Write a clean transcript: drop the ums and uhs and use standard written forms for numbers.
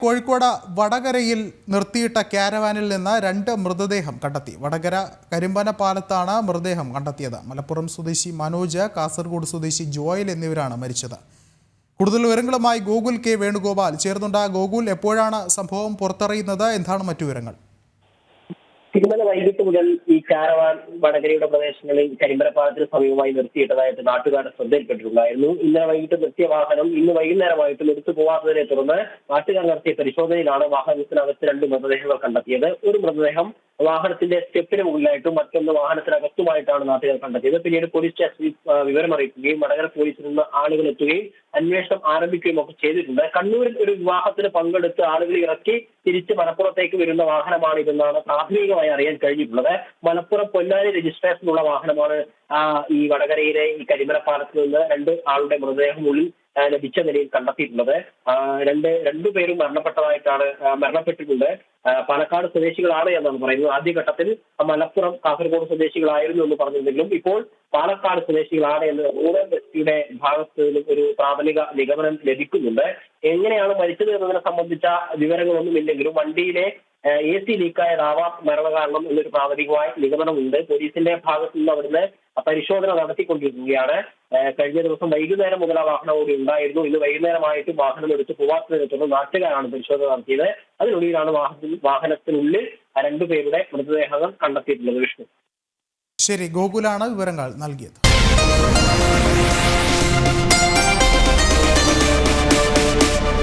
കോഴിക്കോട് വടകരയിൽ നിർത്തിയിട്ട ക്യാരവാനിൽ നിന്ന് 2 മൃതദേഹം കണ്ടെത്തി. വടകര കരിമ്പന പാലത്താണ് മൃതദേഹം കണ്ടെത്തിയത്. മലപ്പുറം സ്വദേശി മനോജ്, കാസർഗോഡ് സ്വദേശി ജോയൽ എന്നിവരാണ് മരിച്ചത്. കൂടുതൽ വിവരങ്ങളുമായി ഗോകുൽ കെ വേണുഗോപാൽ ചേർന്നുണ്ട്. ഗോകുൽ, എപ്പോഴാണ് സംഭവം പുറത്തറിയുന്നത്? എന്താണ് മറ്റു വിവരങ്ങൾ? ഇന്നലെ വൈകിട്ട് മുതൽ ഈ കാരവാൻ വടകരയുടെ പ്രദേശങ്ങളിൽ കരിമ്പനപ്പാലത്തിന് സമീപമായി നിർത്തിയിട്ടതായിട്ട് നാട്ടുകാരുടെ ശ്രദ്ധയിൽപ്പെട്ടിട്ടുണ്ടായിരുന്നു. ഇന്നലെ വൈകിട്ട് നിർത്തിയ വാഹനം ഇന്ന് വൈകുന്നേരമായിട്ടും എടുത്തു പോകാത്തതിനെ തുടർന്ന് നാട്ടുകാർ നടത്തിയ പരിശോധനയിലാണ് വാഹനത്തിനകത്ത് 2 മൃതദേഹങ്ങൾ കണ്ടെത്തിയത്. ഒരു മൃതദേഹം വാഹനത്തിന്റെ സ്റ്റെപ്പിന് മുകളിലായിട്ടും മറ്റൊന്ന് വാഹനത്തിനകത്തുമായിട്ടാണ് നാട്ടുകാർ കണ്ടെത്തിയത്. പിന്നീട് പോലീസ് സ്റ്റേഷനിൽ വിവരം അറിയിക്കുകയും വടകര പോലീസിൽ നിന്ന് ആളുകൾ എത്തുകയും അന്വേഷണം ആരംഭിക്കുകയും ഒക്കെ ചെയ്തിട്ടുണ്ട്. കണ്ണൂരിൽ ഒരു വിവാഹത്തിന് പങ്കെടുത്ത് ആളുകൾ ഇറക്കി തിരിച്ച് മലപ്പുറത്തേക്ക് വരുന്ന വാഹനമാണിതെന്നാണ് പ്രാഥമികമായി അറിയാൻ കഴിഞ്ഞിട്ടുള്ളത്. മലപ്പുറം പൊന്നാനി രജിസ്ട്രേഷനുള്ള വാഹനമാണ് ഈ വടകരയിലെ ഈ കരിമലപ്പാലത്തിൽ നിന്ന് 2 ആളുടെ മൃതദേഹം ഉള്ളിൽ ലഭിച്ച നിലയിൽ കണ്ടെത്തിയിട്ടുള്ളത്. രണ്ടുപേരും മരണപ്പെട്ടിട്ടുണ്ട്. പാലക്കാട് സ്വദേശികളാണ് എന്നാണ് പറയുന്നത്. ആദ്യഘട്ടത്തിൽ മലപ്പുറം കാസർഗോഡ് സ്വദേശികളായിരുന്നു എന്ന് പറഞ്ഞിരുന്നെങ്കിലും ഇപ്പോൾ പാലക്കാട് സ്വദേശികളാണ് എന്ന് റൂറൽ എസ്പിയുടെ ഭാഗത്ത് ഒരു പ്രാഥമിക നിഗമനം ലഭിക്കുന്നുണ്ട്. എങ്ങനെയാണ് മരിച്ചത് എന്നതിനെ സംബന്ധിച്ച വിവരങ്ങളൊന്നുമില്ലെങ്കിലും വണ്ടിയിലെ AC ലീക്കായതാവാം മരണകാരണം എന്നൊരു പ്രാഥമികമായ നിഗമനമുണ്ട്. പോലീസിന്റെ ഭാഗത്തു നിന്ന് അവിടുന്ന് പരിശോധന നടത്തിക്കൊണ്ടിരിക്കുകയാണ്. കഴിഞ്ഞ ദിവസം വൈകുന്നേരം മുതൽ ആ വാഹനം കൂടി ഉണ്ടായിരുന്നു. ഇന്ന് വൈകുന്നേരമായിട്ട് വാഹനം എടുത്ത് പോവാത്തതിനെ തുടർന്ന് നാട്ടുകാരാണ് പരിശോധന നടത്തിയത്. അതിനുള്ളിലാണ് വാഹനത്തിനുള്ളിൽ 2 പേരുടെ മൃതദേഹങ്ങൾ കണ്ടെത്തിയിട്ടുള്ളത്. വിഷ്ണു. ശരി, ഗോകുലാണ് വിവരങ്ങൾ നൽകിയത്.